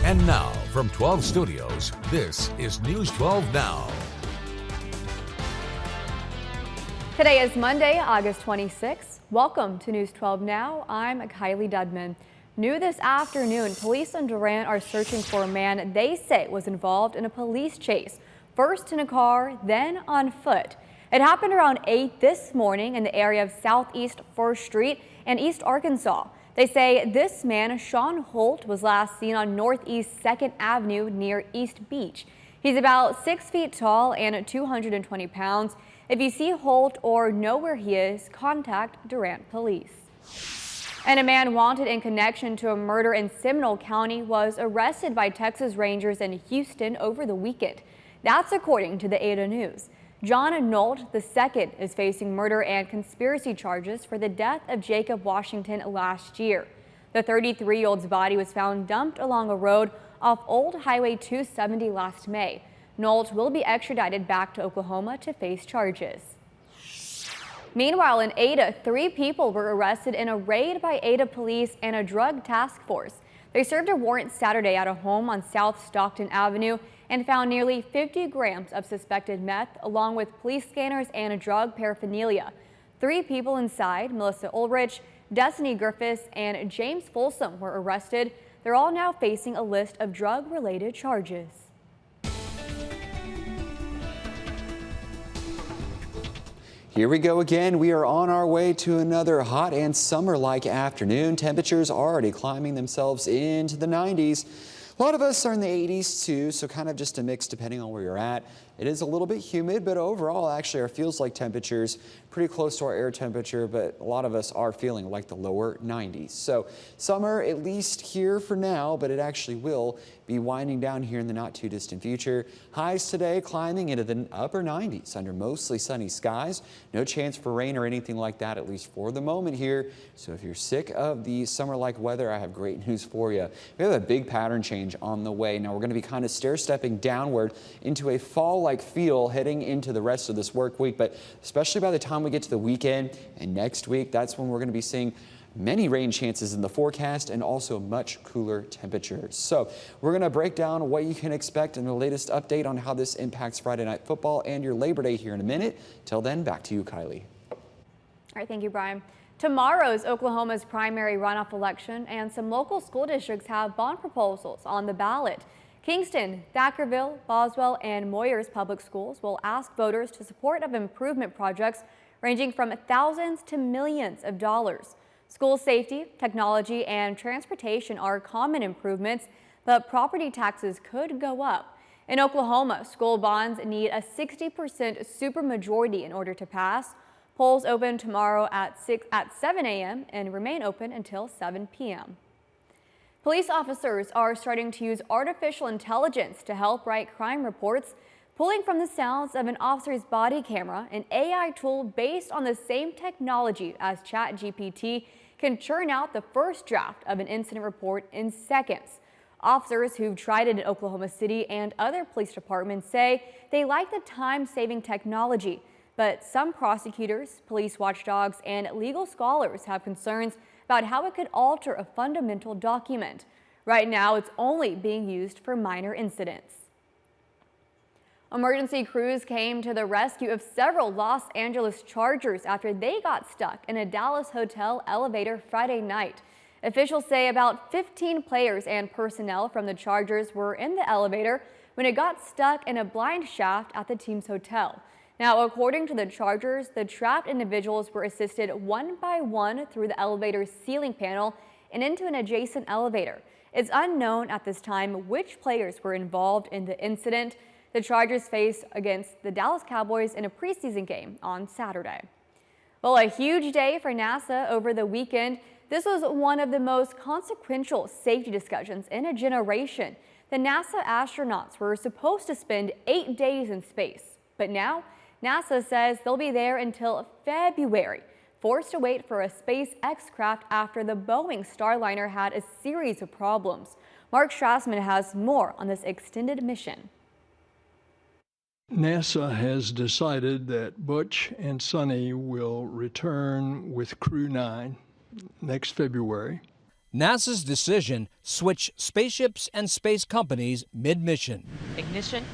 And now, from 12 Studios, this is News 12 Now. Today is Monday, August 26th. Welcome to News 12 Now. I'm Kylee Dedmon. New this afternoon, police in Durant are searching for a man they say was involved in a police chase, first in a car, then on foot. It happened around 8 this morning in the area of Southeast 1st Street and East Arkansas. They say this man, Sean Holt, was last seen on Northeast 2nd Avenue near East Beach. He's about 6 feet tall and 220 pounds. If you see Holt or know where he is, contact Durant Police. And a man wanted in connection to a murder in Seminole County was arrested by Texas Rangers in Houston over the weekend. That's according to the Ada News. John Nolt II is facing murder and conspiracy charges for the death of Jacob Washington last year. The 33-year-old's body was found dumped along a road off Old Highway 270 last May. Nolt will be extradited back to Oklahoma to face charges. Meanwhile, in Ada, 3 people were arrested in a raid by Ada police and a drug task force. They served a warrant Saturday at a home on South Stockton Avenue and found nearly 50 grams of suspected meth, along with police scanners and drug paraphernalia. 3 people inside, Melissa Ulrich, Destiny Griffiths, and James Folsom, were arrested. They're all now facing a list of drug-related charges. Here we go again. We are on our way to another hot and summer-like afternoon. Temperatures already climbing themselves into the 90s. A lot of us are in the 80s too, so kind of just a mix depending on where you're at. It is a little bit humid, but overall actually our feels like temperatures pretty close to our air temperature, but a lot of us are feeling like the lower 90s. So summer at least here for now, but it actually will be winding down here in the not too distant future. Highs today climbing into the upper 90s under mostly sunny skies. No chance for rain or anything like that, at least for the moment here. So if you're sick of the summer-like weather, I have great news for you. We have a big pattern change on the way. Now we're going to be kind of stair-stepping downward into a fall-like feel heading into the rest of this work week, but especially by the time we get to the weekend and next week, that's when we're going to be seeing many rain chances in the forecast and also much cooler temperatures. So we're going to break down what you can expect in the latest update on how this impacts Friday Night Football and your Labor Day here in a minute. Till then, back to you, Kylie. All right, thank you, Brian. Tomorrow's Oklahoma's primary runoff election, and some local school districts have bond proposals on the ballot. Kingston, Thackerville, Boswell, and Moyers Public Schools will ask voters to support of improvement projects ranging from thousands to millions of dollars. School safety, technology, and transportation are common improvements, but property taxes could go up. In Oklahoma, school bonds need a 60% supermajority in order to pass. Polls open tomorrow at 7 a.m. and remain open until 7 p.m. Police officers are starting to use artificial intelligence to help write crime reports, pulling from the sounds of an officer's body camera. An AI tool based on the same technology as ChatGPT can churn out the first draft of an incident report in seconds. Officers who've tried it in Oklahoma City and other police departments say they like the time-saving technology, but some prosecutors, police watchdogs, and legal scholars have concerns about how it could alter a fundamental document. Right now, it's only being used for minor incidents. Emergency crews came to the rescue of several Los Angeles Chargers after they got stuck in a Dallas hotel elevator Friday night. Officials say about 15 players and personnel from the Chargers were in the elevator when it got stuck in a blind shaft at the team's hotel. Now, according to the Chargers, the trapped individuals were assisted one by one through the elevator's ceiling panel and into an adjacent elevator. It's unknown at this time which players were involved in the incident. The Chargers face against the Dallas Cowboys in a preseason game on Saturday. Well, a huge day for NASA over the weekend. This was one of the most consequential safety discussions in a generation. The NASA astronauts were supposed to spend 8 days in space, but now NASA says they'll be there until February, forced to wait for a SpaceX craft after the Boeing Starliner had a series of problems. Mark Strassman has more on this extended mission. NASA has decided that Butch and Sonny will return with Crew 9 next February. NASA's decision switched spaceships and space companies mid-mission. Ignition.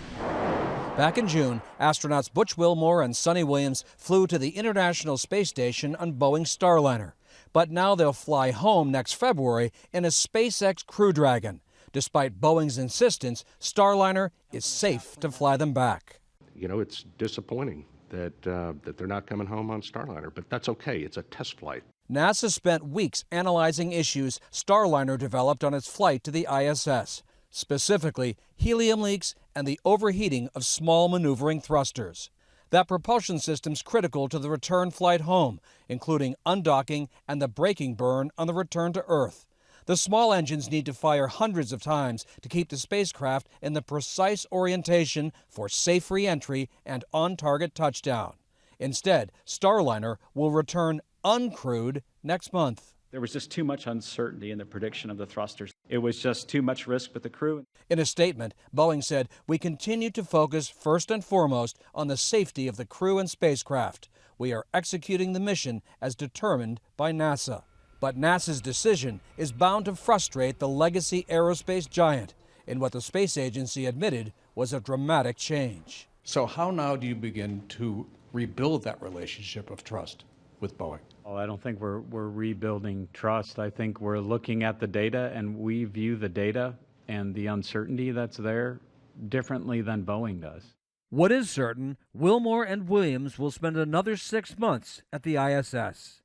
Back in June, astronauts Butch Wilmore and Sonny Williams flew to the International Space Station on Boeing Starliner. But now they'll fly home next February in a SpaceX Crew Dragon. Despite Boeing's insistence, Starliner is safe to fly them back. You know, it's disappointing that they're not coming home on Starliner, but that's okay. It's a test flight. NASA spent weeks analyzing issues Starliner developed on its flight to the ISS, specifically helium leaks and the overheating of small maneuvering thrusters. That propulsion system's critical to the return flight home, including undocking and the braking burn on the return to Earth. The small engines need to fire hundreds of times to keep the spacecraft in the precise orientation for safe re-entry and on-target touchdown. Instead, Starliner will return uncrewed next month. There was just too much uncertainty in the prediction of the thrusters. It was just too much risk with the crew. In a statement, Boeing said, "We continue to focus first and foremost on the safety of the crew and spacecraft. We are executing the mission as determined by NASA." But NASA's decision is bound to frustrate the legacy aerospace giant in what the space agency admitted was a dramatic change. So how now do you begin to rebuild that relationship of trust with Boeing? Oh, I don't think we're rebuilding trust. I think we're looking at the data, and we view the data and the uncertainty that's there differently than Boeing does. What is certain, Wilmore and Williams will spend another 6 months at the ISS.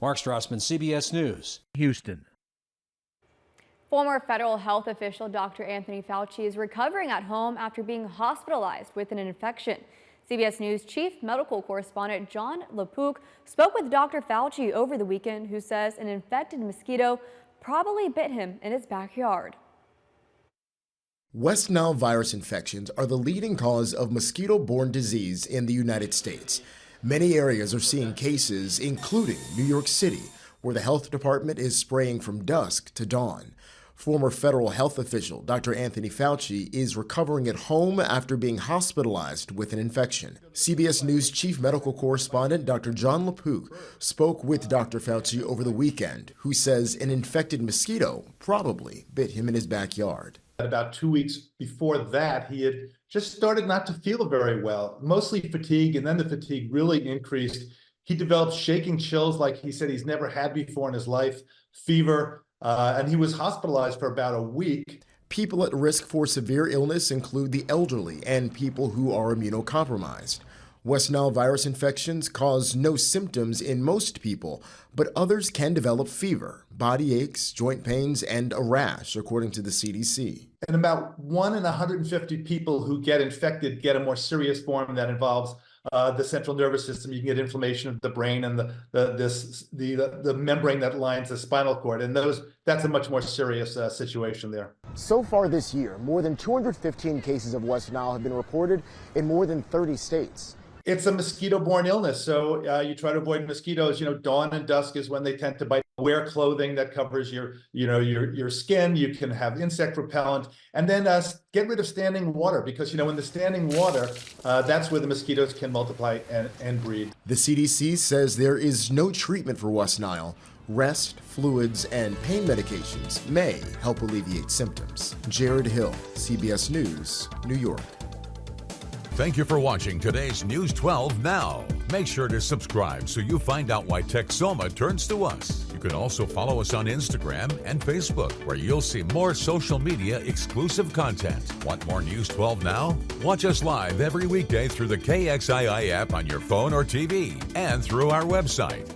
Mark Strassman, CBS News, Houston. Former federal health official Dr. Anthony Fauci is recovering at home after being hospitalized with an infection. CBS News chief medical correspondent Jon LaPook spoke with Dr. Fauci over the weekend, who says an infected mosquito probably bit him in his backyard. West Nile virus infections are the leading cause of mosquito-borne disease in the United States. Many areas are seeing cases, including New York City, where the health department is spraying from dusk to dawn. Former federal health official Dr. Anthony Fauci is recovering at home after being hospitalized with an infection. CBS News chief medical correspondent Dr. Jon LaPook spoke with Dr. Fauci over the weekend, who says an infected mosquito probably bit him in his backyard. About 2 weeks before that, he had just started not to feel very well, mostly fatigue, and then the fatigue really increased. He developed shaking chills like he said he's never had before in his life, fever, and he was hospitalized for about a week. People at risk for severe illness include the elderly and people who are immunocompromised. West Nile virus infections cause no symptoms in most people, but others can develop fever, body aches, joint pains, and a rash, according to the CDC. And about 1 in 150 people who get infected get a more serious form that involves the central nervous system. You can get inflammation of the brain and the membrane that lines the spinal cord, and that's a much more serious situation there. So far this year, more than 215 cases of West Nile have been reported in more than 30 states. It's a mosquito-borne illness, so you try to avoid mosquitoes. Dawn and dusk is when they tend to bite. Wear clothing that covers your skin. You can have insect repellent, and then get rid of standing water, because in the standing water, that's where the mosquitoes can multiply and breed. The CDC says there is no treatment for West Nile. Rest, fluids, and pain medications may help alleviate symptoms. Jared Hill, CBS News, New York. Thank you for watching today's News 12 Now. Make sure to subscribe so you find out why Texoma turns to us. You can also follow us on Instagram and Facebook, where you'll see more social media exclusive content. Want more News 12 Now? Watch us live every weekday through the KXII app on your phone or TV and through our website.